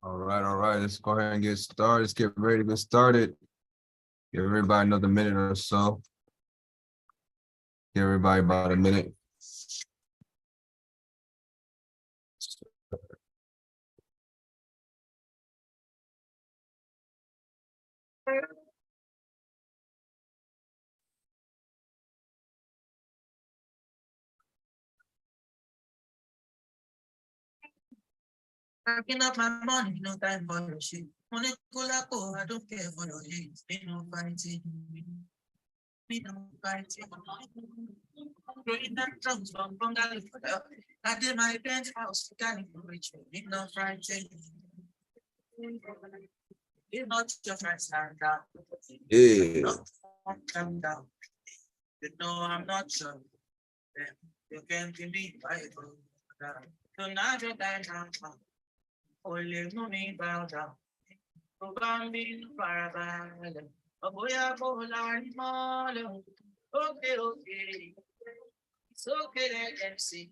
All right. Let's go ahead and get started. Let's get ready to get started. Give everybody another minute or so. Give everybody about a minute. Packing up my money, no time for your shit. Money collabo, I don't care for your hate. Ain't no fighting. Ain't no fighting. Growing that drums from Bengali for the I did my penthouse, can't reach me. Ain't no fighting. It's not your friends stand down. Yeah. Not come down. You know I'm not sure. You can't be me by tonight you're down. Only money bow down. Bambi Parabala. Oh boy, I go like Molo. Okay, okay. It's okay, let them see.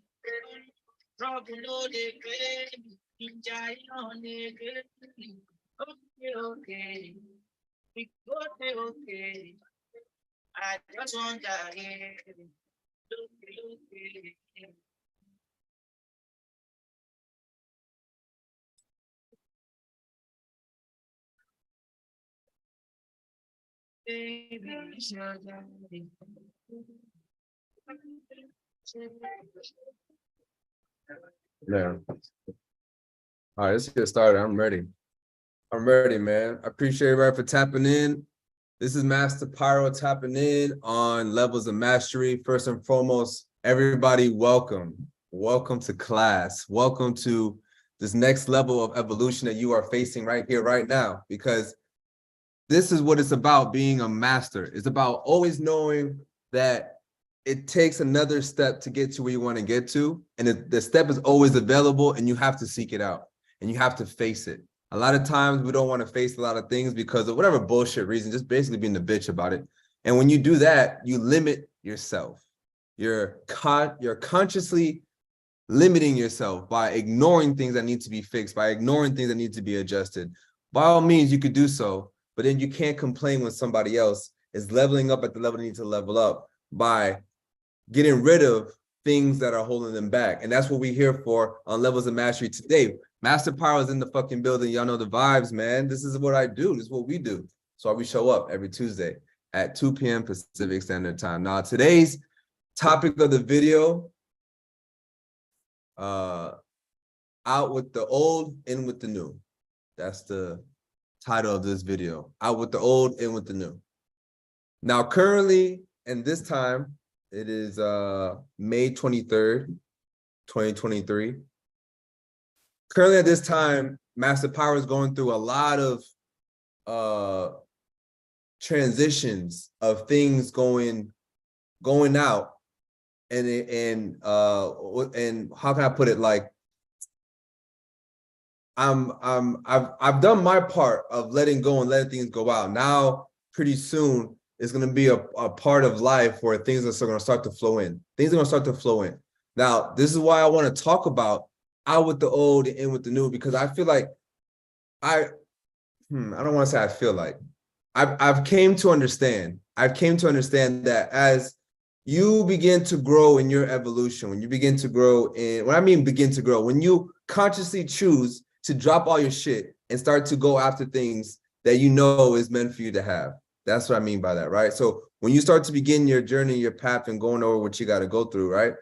Trouble no they claim. Enjoy on the game. Okay, okay. We okay, okay. I just want to hear. Okay, okay. Baby, it's your daddy. Yeah. All right, let's get started. I'm ready. I'm ready, man. I appreciate everybody for tapping in. This is Master Pyro tapping in on Levels of Mastery. First and foremost, everybody, welcome. Welcome to class. Welcome to this next level of evolution that you are facing right here, right now, because this is what it's about, being a master. It's about always knowing that it takes another step to get to where you want to get to. And the step is always available, and you have to seek it out and you have to face it. A lot of times we don't want to face a lot of things because of whatever bullshit reason, just basically being the bitch about it. And when you do that, you limit yourself. You're consciously limiting yourself by ignoring things that need to be fixed, by ignoring things that need to be adjusted. By all means, you could do so, but then you can't complain when somebody else is leveling up at the level they need to level up by getting rid of things that are holding them back. And that's what we're here for on Levels of Mastery today. Master Pyro is in the fucking building. Y'all know the vibes, man. This is what I do. This is what we do. So we show up every Tuesday at 2 p.m. Pacific Standard Time. Now, today's topic of the video, out with the old, in with the new. That's the title of this video. Out with the old, in with the new. Now, currently, and this time, it is May 23rd, 2023. Currently at this time, Master Pyro is going through a lot of transitions of things going out, and how can I put it? Like, I've done my part of letting go and letting things go out. Now, pretty soon, it's going to be a part of life where things are going to start to flow in. Things are going to start to flow in. Now, this is why I want to talk about out with the old and in with the new, because I feel like I don't want to say I feel like I've came to understand. I've came to understand that as you begin to grow in your evolution, when you begin to grow in, what I mean begin to grow, when you consciously choose to drop all your shit and start to go after things that you know is meant for you to have. That's what I mean by that, right? So when you start to begin your journey, your path, and going over what you got to go through, right?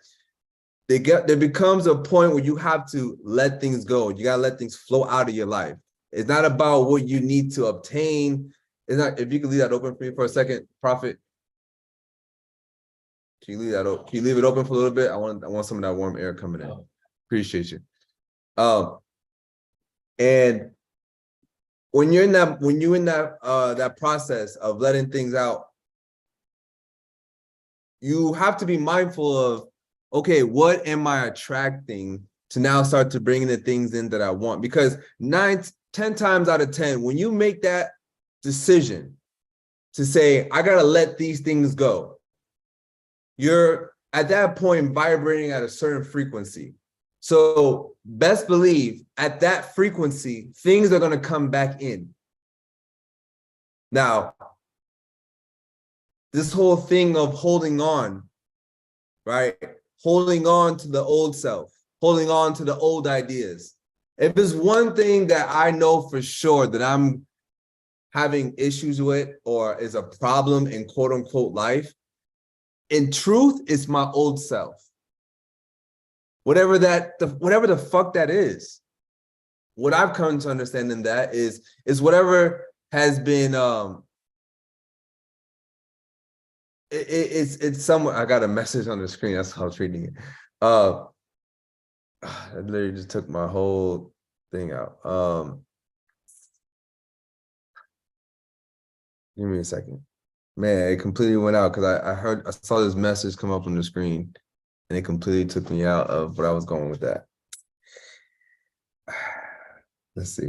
There becomes a point where you have to let things go. You got to let things flow out of your life. It's not about what you need to obtain. It's not, if you can leave that open for me for a second, Prophet. Can you leave that open? Can you leave it open for a little bit? I want some of that warm air coming in. Appreciate you. And when you're in that process of letting things out, you have to be mindful of, okay, what am I attracting to now start to bring the things in that I want? Because 10 times out of 10, when you make that decision to say, I gotta let these things go, you're at that point vibrating at a certain frequency. So best believe at that frequency, things are gonna come back in. Now, this whole thing of holding on, right? Holding on to the old self, holding on to the old ideas. If there's one thing that I know for sure that I'm having issues with or is a problem in quote unquote life, in truth, it's my old self. Whatever the fuck that is. What I've come to understand in that is whatever has been it's somewhere. I got a message on the screen. That's how I was reading it. I literally just took my whole thing out. Give me a second. Man, it completely went out because I saw this message come up on the screen and it completely took me out of what I was going with that. Let's see.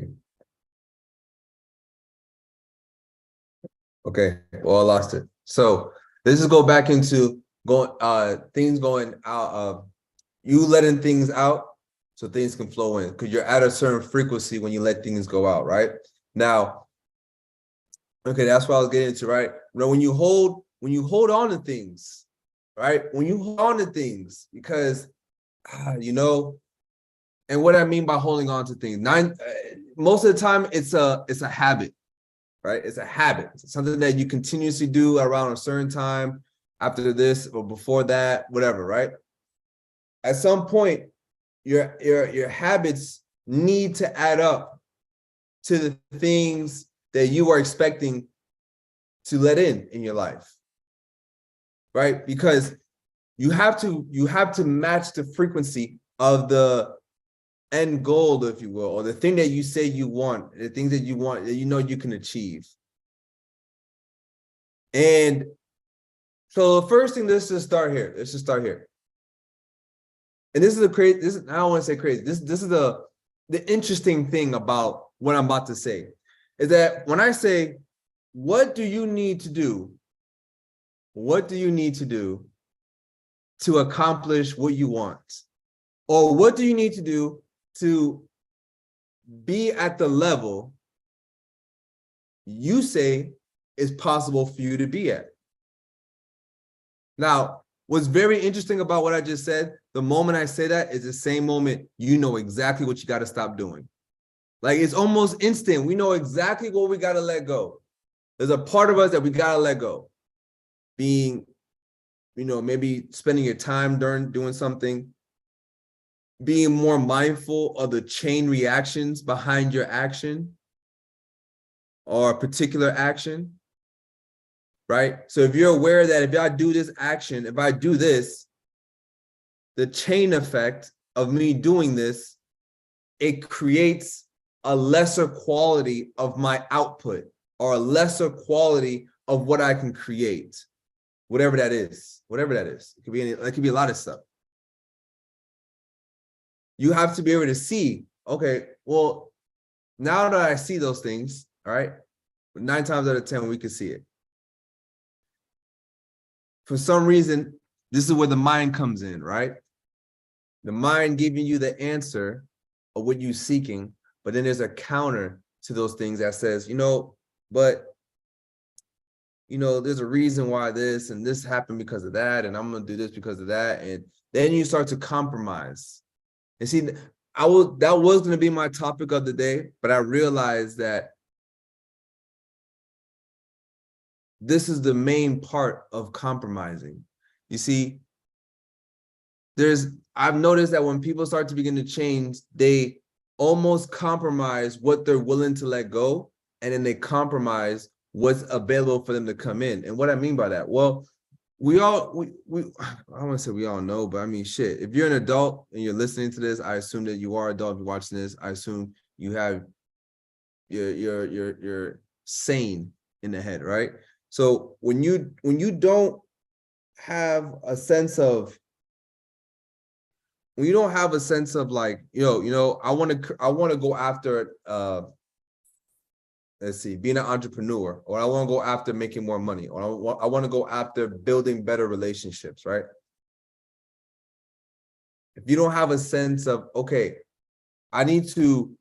Okay, well, I lost it. So let's just go back into things going out of you letting things out so things can flow in, because you're at a certain frequency when you let things go out, right? Now, okay, that's what I was getting into, right? When you hold on to things, right? When you hold on to things, because you know, and what I mean by holding on to things, most of the time it's a habit, right? It's a habit. It's something that you continuously do around a certain time, after this or before that, whatever, right? At some point, your habits need to add up to the things that you are expecting to let in your life, right? Because you have to match the frequency of the end goal, if you will, or the thing that you say you want, the things that you want that you know you can achieve. And so the first thing, let's just start here. And this is I don't want to say crazy. This is the interesting thing about what I'm about to say, is that when I say, what do you need to do? What do you need to do to accomplish what you want? Or what do you need to do to be at the level you say is possible for you to be at? Now, what's very interesting about what I just said, the moment I say that is the same moment you know exactly what you got to stop doing. Like, it's almost instant. We know exactly what we got to let go. There's a part of us that we got to let go. Being, you know, maybe spending your time doing something, being more mindful of the chain reactions behind your action or a particular action, right? So if you're aware that if I do this action, if I do this, the chain effect of me doing this, it creates a lesser quality of my output or a lesser quality of what I can create, whatever that is. It could be a lot of stuff. You have to be able to see, okay, well, now that I see those things, all right, 9 times out of 10, we can see it. For some reason, this is where the mind comes in, right? The mind giving you the answer of what you're seeking, but then there's a counter to those things that says, you know, but you know, there's a reason why this and this happened because of that, and I'm gonna do this because of that. And then you start to compromise. And see, that was gonna be my topic of the day, but I realized that this is the main part of compromising. You see, I've noticed that when people start to begin to change, they almost compromise what they're willing to let go, and then they compromise what's available for them to come in. And what I mean by that, well, we I don't want to say we all know, but I mean, shit, if you're an adult and you're listening to this, I assume that you are an adult. If you're watching this, I assume you have you're sane in the head, right? So when you don't have a sense of, when you don't have a sense of like, I want to go after let's see, being an entrepreneur, or I want to go after making more money, or I want to go after building better relationships, right? If you don't have a sense of, okay, I need to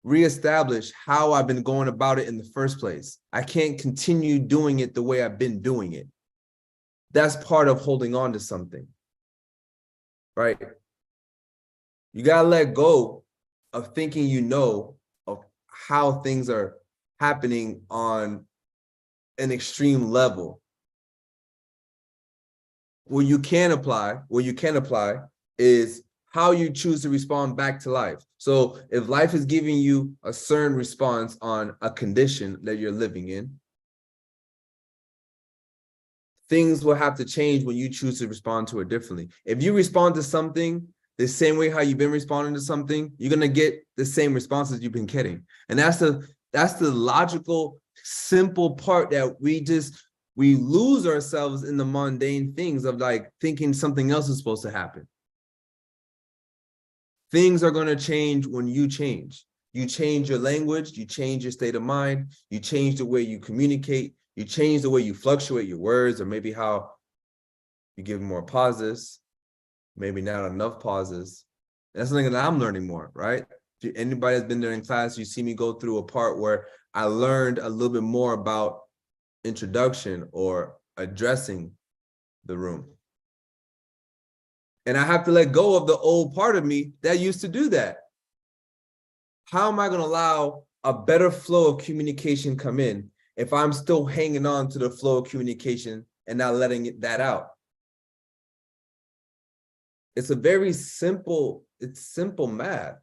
reestablish how I've been going about it in the first place. I can't continue doing it the way I've been doing it. That's part of holding on to something, right? You gotta let go of thinking of how things are happening on an extreme level. What you can apply is how you choose to respond back to life. So if life is giving you a certain response on a condition that you're living in, things will have to change when you choose to respond to it differently. If you respond to something the same way how you've been responding to something, you're gonna get the same responses you've been getting. And that's the logical, simple part that we lose ourselves in the mundane things of like thinking something else is supposed to happen. Things are going to change when you change. You change your language, you change your state of mind, you change the way you communicate, you change the way you fluctuate your words, or maybe how you give more pauses, maybe not enough pauses. That's something that I'm learning more, right? If anybody that's been there in class, you see me go through a part where I learned a little bit more about introduction or addressing the room. And I have to let go of the old part of me that used to do that. How am I going to allow a better flow of communication come in if I'm still hanging on to the flow of communication and not letting that out? It's a very simple, simple math.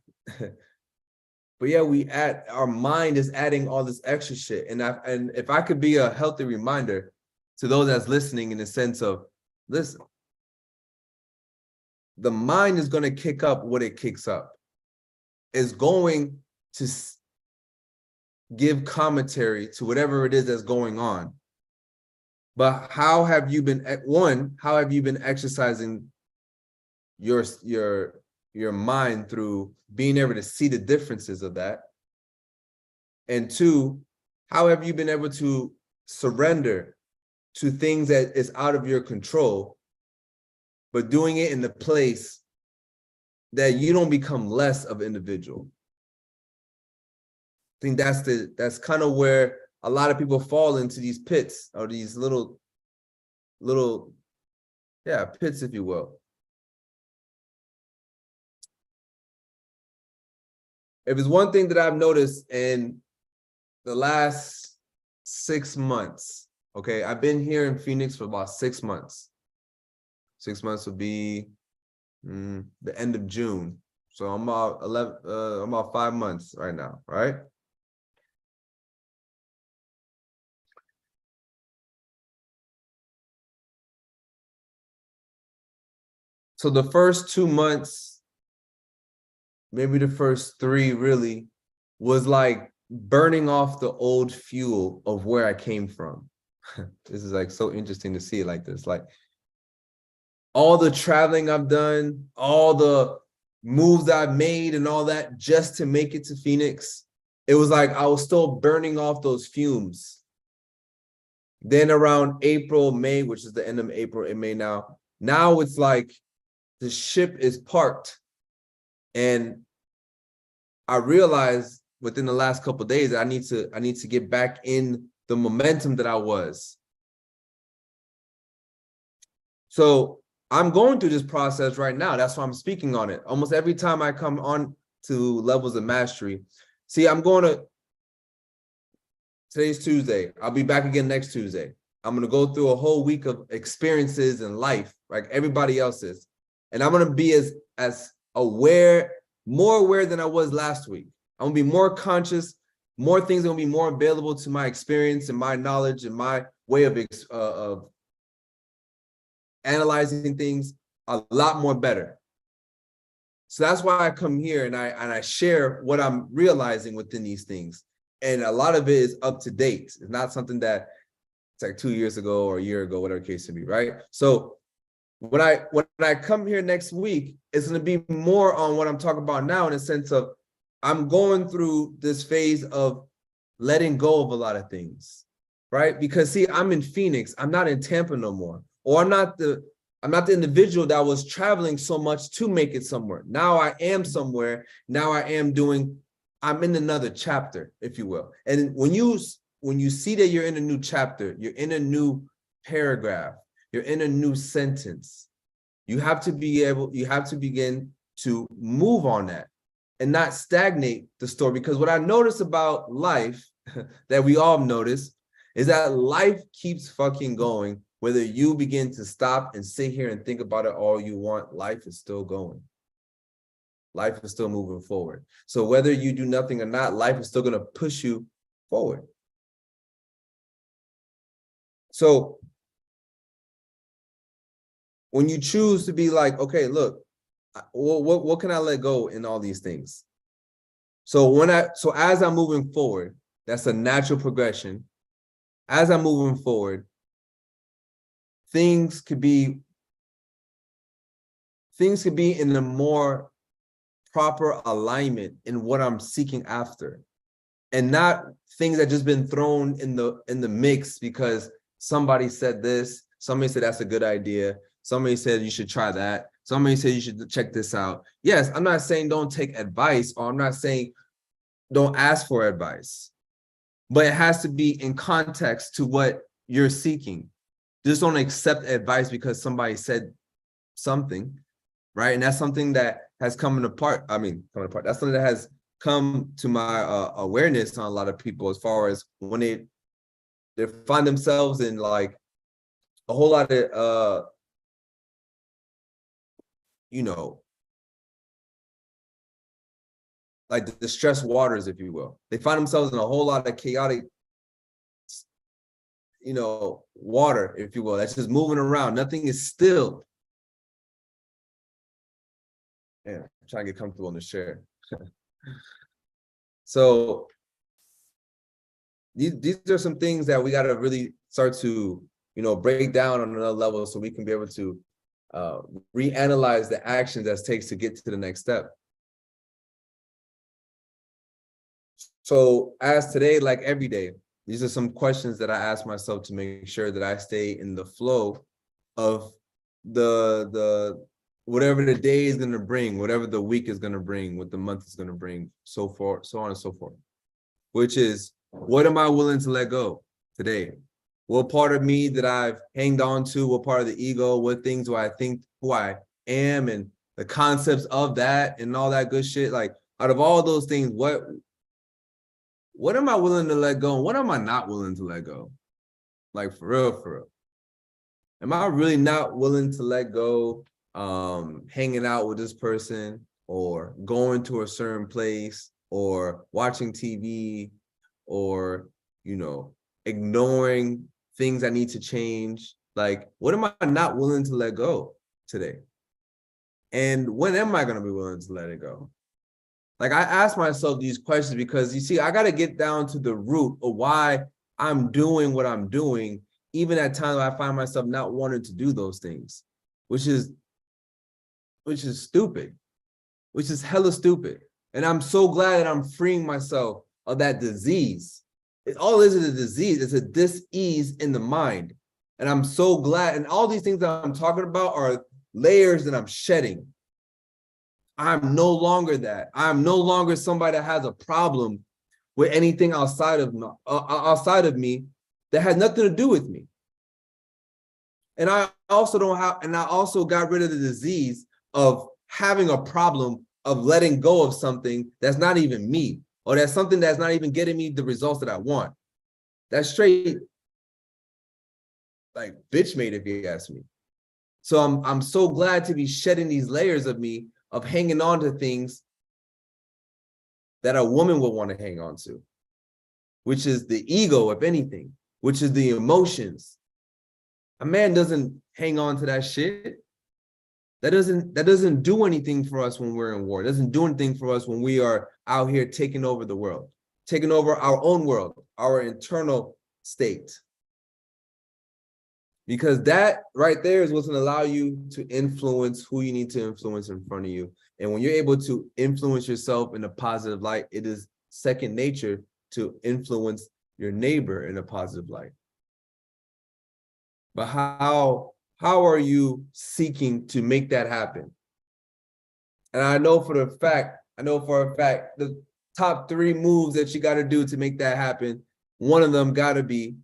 But yeah, our mind is adding all this extra shit. And if I could be a healthy reminder to those that's listening in the sense of, listen, the mind is going to kick up what it kicks up. It's going to give commentary to whatever it is that's going on. But how have you been exercising your mind through being able to see the differences of that? And two, how have you been able to surrender to things that is out of your control, but doing it in the place that you don't become less of an individual? I think that's kind of where a lot of people fall into these pits, or these little pits, if you will. If it's one thing that I've noticed in the last 6 months, okay, I've been here in Phoenix for about 6 months. 6 months will be the end of June. So I'm about 5 months right now, right? So the first 2 months, maybe the first 3 really, was like burning off the old fuel of where I came from. This is like so interesting to see it like this. Like all the traveling I've done, all the moves I've made and all that just to make it to Phoenix, it was like I was still burning off those fumes. Then around April, May, which is the end of April and May now it's like the ship is parked. And I realized within the last couple of days that I need to get back in the momentum that I was. So I'm going through this process right now. That's why I'm speaking on it. Almost every time I come on to Levels of Mastery. See, today's Tuesday. I'll be back again next Tuesday. I'm going to go through a whole week of experiences in life, like everybody else is. And I'm going to be as aware, more aware than I was last week. I'm going to be more conscious. More things are going to be more available to my experience and my knowledge and my way of analyzing things a lot more better. So that's why I come here and I share what I'm realizing within these things. And a lot of it is up to date. It's not something that it's like 2 years ago or a year ago, whatever the case may be, right? So when I come here next week, it's going to be more on what I'm talking about now, in a sense of I'm going through this phase of letting go of a lot of things, right? Because see, I'm in Phoenix. I'm not in Tampa no more. Or I'm not the individual that was traveling so much to make it somewhere. Now I am somewhere. Now I'm in another chapter, if you will. And when you see that you're in a new chapter, you're in a new paragraph, you're in a new sentence, you have to begin to move on that and not stagnate the story. Because what I notice about life that we all notice is that life keeps fucking going. Whether you begin to stop and sit here and think about it all you want, life is still going. Life is still moving forward. So whether you do nothing or not, life is still going to push you forward. So when you choose to be like, okay, look, what can I let go in all these things? So as I'm moving forward, that's a natural progression. As I'm moving forward, things could be in a more proper alignment in what I'm seeking after, and not things that just been thrown in the mix because somebody said this, somebody said that's a good idea, somebody said you should try that, somebody said you should check this out. Yes, I'm not saying don't take advice, or I'm not saying don't ask for advice, but it has to be in context to what you're seeking. Just don't accept advice because somebody said something, right? And that's something that has come apart. That's something that has come to my awareness on a lot of people, as far as when they find themselves in like a whole lot of, like the distressed waters, if you will. They find themselves in a whole lot of chaotic, water, if you will, that's just moving around. Nothing is still. Yeah, I'm trying to get comfortable in the chair. So these are some things that we got to really start to, break down on another level, so we can be able to reanalyze the actions that it takes to get to the next step. So as today, like every day, these are some questions that I ask myself to make sure that I stay in the flow of the whatever the day is going to bring, whatever the week is going to bring, what the month is going to bring, so on and so forth. Which is, what am I willing to let go today? What part of me that I've hanged on to, what part of the ego, what things do I think who I am, and the concepts of that and all that good shit. Like, out of all those things, what am I willing to let go? And what am I not willing to let go? Like, for real. Am I really not willing to let go hanging out with this person, or going to a certain place, or watching TV, or, ignoring things I need to change? Like, what am I not willing to let go today? And when am I going to be willing to let it go? Like, I ask myself these questions because, you see, I got to get down to the root of why I'm doing what I'm doing, even at times I find myself not wanting to do those things, which is stupid, which is hella stupid. And I'm so glad that I'm freeing myself of that disease. All it is a disease. It's a dis-ease in the mind. And I'm so glad. And all these things that I'm talking about are layers that I'm shedding. I'm no longer that. I'm no longer somebody that has a problem with anything outside of me that has nothing to do with me. And I also don't have, and I also got rid of the disease of having a problem of letting go of something that's not even me, or that's something that's not even getting me the results that I want. That's straight like bitch made, if you ask me. So I'm so glad to be shedding these layers of me, of hanging on to things that a woman would want to hang on to, which is the ego, if anything, which is the emotions. A man doesn't hang on to that shit. That doesn't do anything for us when we're in war. It doesn't do anything for us when we are out here taking over the world, taking over our own world, our internal state. Because that right there is what's going to allow you to influence who you need to influence in front of you. And when you're able to influence yourself in a positive light, it is second nature to influence your neighbor in a positive light. But how are you seeking to make that happen? And I know for a fact, the top 3 moves that you got to do to make that happen, one of them got to be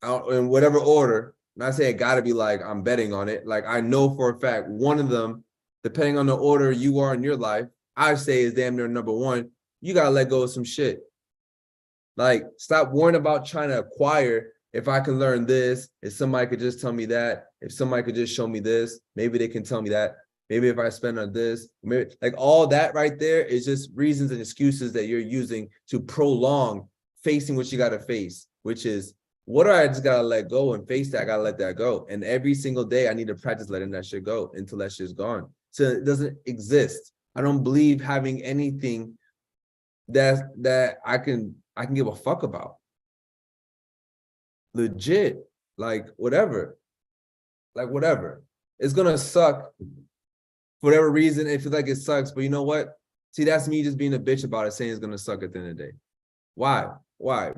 out in whatever order. Not saying it got to be like I'm betting on it. Like I know for a fact, one of them, depending on the order you are in your life, I say is damn near number 1. You got to let go of some shit. Like stop worrying about trying to acquire. If I can learn this, if somebody could just tell me that, if somebody could just show me this, maybe they can tell me that. Maybe if I spend on this, maybe like all that right there is just reasons and excuses that you're using to prolong facing what you got to face, which is what do I just got to let go and face that? I got to let that go. And every single day I need to practice letting that shit go until that shit's gone. So it doesn't exist. I don't believe having anything that I can give a fuck about. Legit, like whatever. It's gonna suck for whatever reason. It feels like it sucks, but you know what? See, that's me just being a bitch about it, saying it's gonna suck at the end of the day. Why?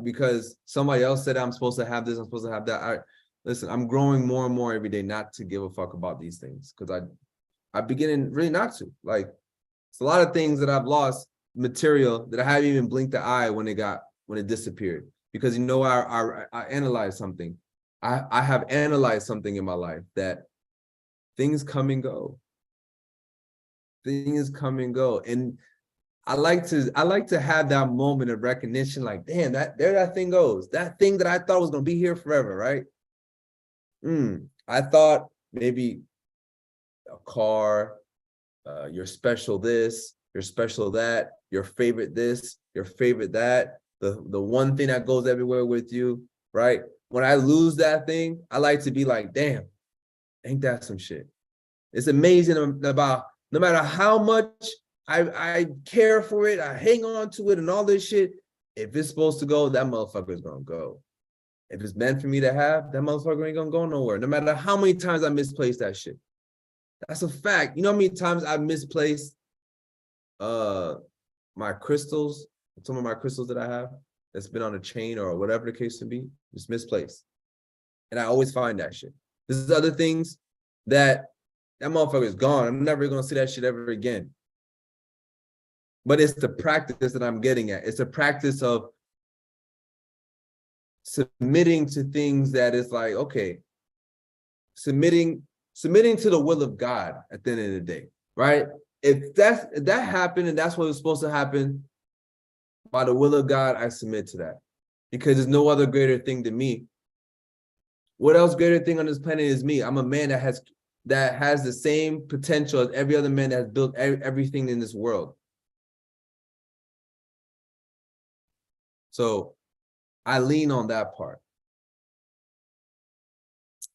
Because somebody else said I'm supposed to have this, I'm supposed to have that. Listen, I'm growing more and more every day not to give a fuck about these things, because I'm beginning really not to. Like, it's a lot of things that I've lost material that I haven't even blinked the eye when it disappeared. Because you know, I analyzed something. I have analyzed something in my life that things come and go. Things come and go. And I like to have that moment of recognition, like, damn, that thing goes. That thing that I thought was gonna be here forever, right? I thought maybe a car, your special this, your special that, your favorite this, your favorite that, the one thing that goes everywhere with you, right? When I lose that thing, I like to be like, damn, ain't that some shit? It's amazing about no matter how much I care for it, I hang on to it and all this shit. If it's supposed to go, that motherfucker's gonna go. If it's meant for me to have, that motherfucker ain't gonna go nowhere. No matter how many times I misplaced that shit. That's a fact. You know how many times I've misplaced my crystals, some of my crystals that I have that's been on a chain or whatever the case may be, just misplaced. And I always find that shit. This is other things that motherfucker is gone. I'm never gonna see that shit ever again. But it's the practice that I'm getting at. It's a practice of submitting to things that is like, okay, submitting to the will of God at the end of the day, right? If that happened and that's what was supposed to happen, by the will of God, I submit to that. Because there's no other greater thing than me. What else greater thing on this planet is me? I'm a man that has the same potential as every other man that has built everything in this world. So I lean on that part.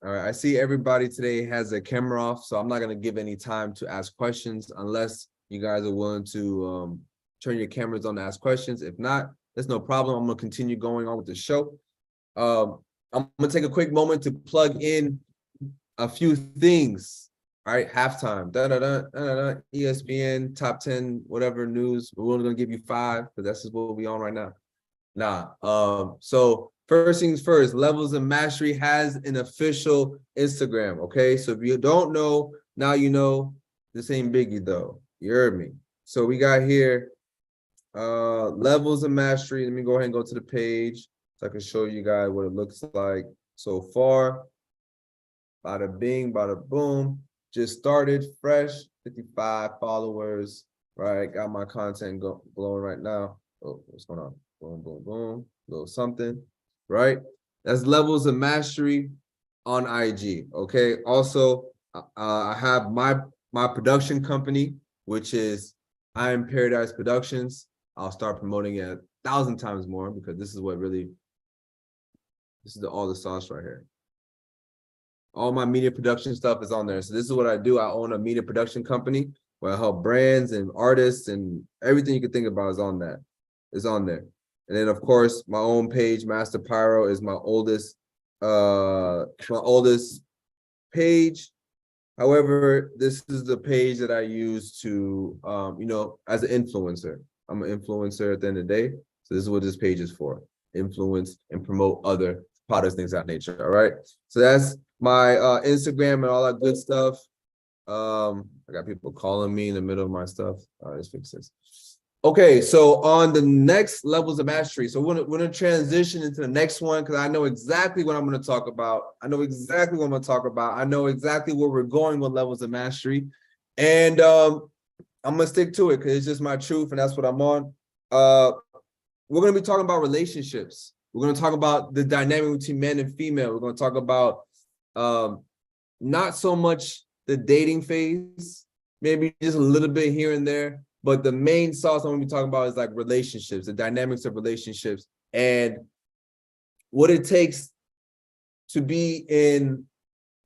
All right, I see everybody today has their camera off, so I'm not going to give any time to ask questions unless you guys are willing to turn your cameras on to ask questions. If not, there's no problem. I'm going to continue going on with the show. I'm going to take a quick moment to plug in a few things. All right, halftime, ESPN, top 10, whatever news. We're only going to give you 5 because that's just what we're on right now. So first things first, Levels of Mastery has an official Instagram, okay? So if you don't know, now you know. This ain't biggie though, you heard me. So we got here, Levels of Mastery. Let me go ahead and go to the page so I can show you guys what it looks like so far. Bada bing, bada boom. Just started fresh, 55 followers, right? Got my content glowing right now. Oh, what's going on? Boom, boom, boom. Little something, right? That's levels of mastery on IG. Okay. Also, I have my production company, which is I Am Paradise Productions. I'll start promoting it 1,000 times more because this is what really, this is all the sauce right here. All my media production stuff is on there. So this is what I do. I own a media production company where I help brands and artists, and everything you can think about is on that. Is on there. And then of course my own page, Master Pyro, is my oldest page. However, this is the page that I use to as an influencer. I'm an influencer at the end of the day. So this is what this page is for. Influence and promote other products, things of that nature. All right. So that's my Instagram and all that good stuff. I got people calling me in the middle of my stuff. All right, let's fix this. Okay, so on the next levels of mastery, so we're gonna transition into the next one because I know exactly what I'm gonna talk about. I know exactly what I'm gonna talk about. I know exactly where we're going with levels of mastery, and I'm gonna stick to it because it's just my truth and that's what I'm on. We're gonna be talking about relationships. We're gonna talk about the dynamic between men and female. We're gonna talk about not so much the dating phase, maybe just a little bit here and there. But the main sauce I'm going to be talking about is like relationships, the dynamics of relationships, and what it takes to be in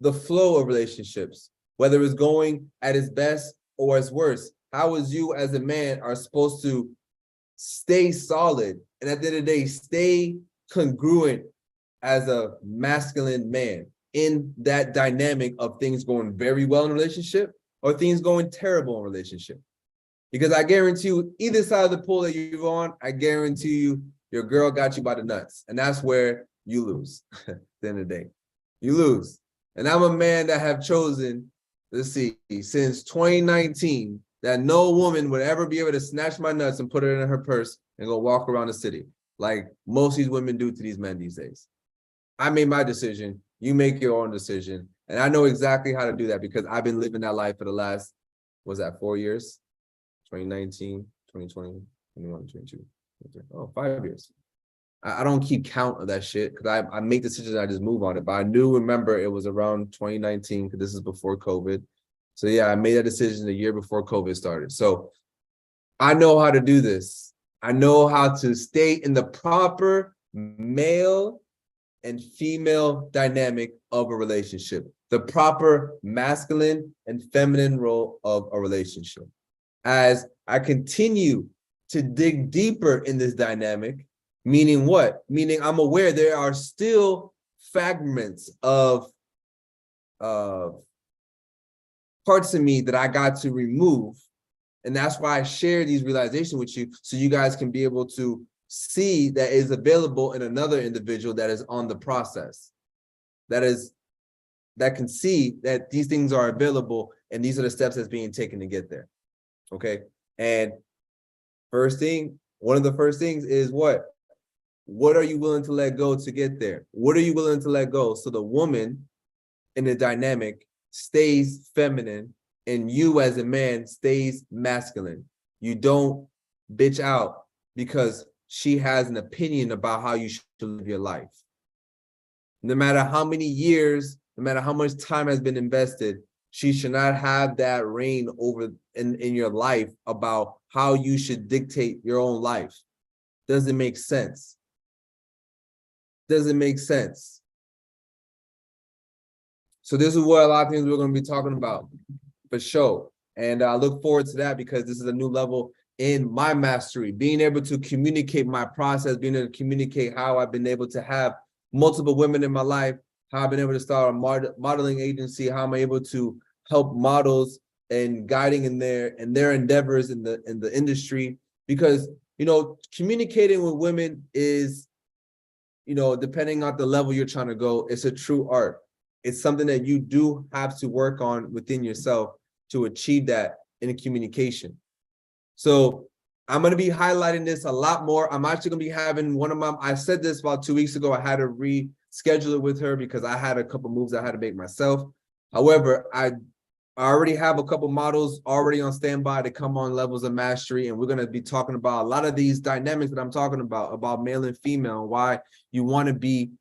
the flow of relationships, whether it's going at its best or its worst. How is you as a man are supposed to stay solid and at the end of the day, stay congruent as a masculine man in that dynamic of things going very well in a relationship or things going terrible in a relationship. Because I guarantee you, either side of the pool that you're on, I guarantee you, your girl got you by the nuts. And that's where you lose at the end of the day. You lose. And I'm a man that have chosen, let's see, since 2019, that no woman would ever be able to snatch my nuts and put it in her purse and go walk around the city like most of these women do to these men these days. I made my decision. You make your own decision. And I know exactly how to do that because I've been living that life for the last, was that 4 years? 2019, 2020, 21, 22, 23. Oh, 5 years. I don't keep count of that shit because I make decisions, I just move on it. But I do remember it was around 2019 because this is before COVID. So yeah, I made that decision the year before COVID started. So I know how to do this. I know how to stay in the proper male and female dynamic of a relationship, the proper masculine and feminine role of a relationship. As I continue to dig deeper in this dynamic, meaning what? Meaning I'm aware there are still fragments of parts of me that I got to remove. And that's why I share these realizations with you, so you guys can be able to see that is available in another individual that is on the process, that can see that these things are available and these are the steps that's being taken to get there. Okay. And one of the first things is what? What are you willing to let go to get there? What are you willing to let go so the woman in the dynamic stays feminine and you as a man stays masculine? You don't bitch out because she has an opinion about how you should live your life. No matter how many years, no matter how much time has been invested, she should not have that reign over in your life about how you should dictate your own life. Doesn't make sense. Doesn't make sense. So this is what a lot of things we're going to be talking about for sure. And I look forward to that because this is a new level in my mastery, being able to communicate my process, being able to communicate how I've been able to have multiple women in my life, how I've been able to start a modeling agency, how I'm able to help models and guiding in their endeavors in the industry. Because, communicating with women is, depending on the level you're trying to go, it's a true art. It's something that you do have to work on within yourself to achieve that in communication. So I'm going to be highlighting this a lot more. I'm actually going to be having I said this about 2 weeks ago. I had to schedule it with her because I had a couple moves I had to make myself. However, I already have a couple models already on standby to come on Levels of Mastery, and we're going to be talking about a lot of these dynamics that I'm talking about male and female, and why you want to be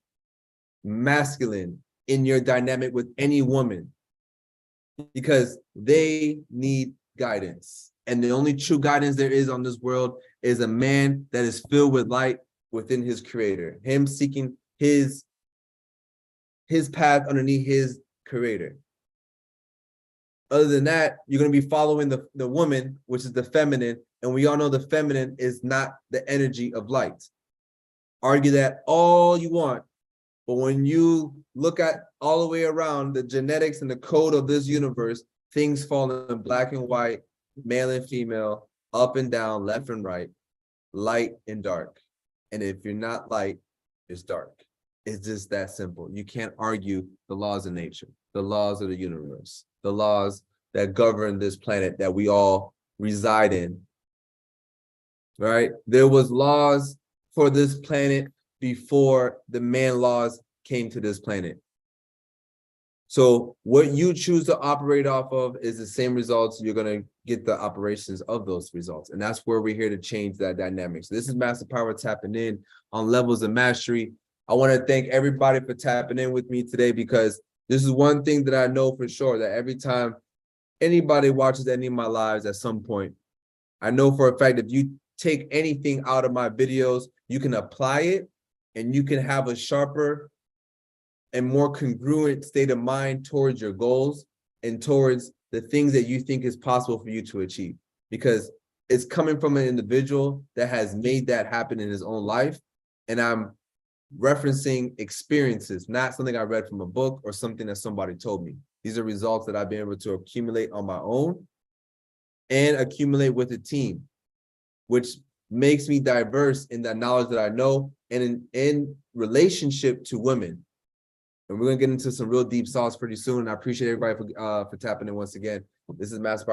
masculine in your dynamic with any woman, because they need guidance. And the only true guidance there is on this world is a man that is filled with light within his creator, him seeking his path underneath his creator. Other than that, you're going to be following the woman, which is the feminine. And we all know the feminine is not the energy of light. Argue that all you want. But when you look at all the way around the genetics and the code of this universe, things fall in black and white, male and female, up and down, left and right, light and dark. And if you're not light, it's dark. It's just that simple. You can't argue the laws of nature, the laws of the universe, the laws that govern this planet that we all reside in. Right? There was laws for this planet before the man laws came to this planet. So what you choose to operate off of is the same results. You're going to get the operations of those results. And that's where we're here to change that dynamic. So this is Master Pyro tapping in on Levels of Mastery. I want to thank everybody for tapping in with me today, because this is one thing that I know for sure, that every time anybody watches any of my lives at some point, I know for a fact if you take anything out of my videos, you can apply it and you can have a sharper and more congruent state of mind towards your goals and towards the things that you think is possible for you to achieve, because it's coming from an individual that has made that happen in his own life. And I'm referencing experiences, not something I read from a book or something that somebody told me. These are results that I've been able to accumulate on my own and accumulate with a team, which makes me diverse in that knowledge that I know and in relationship to women. And we're going to get into some real deep sauce pretty soon. And I appreciate everybody for tapping in once again. This is Master Pyro.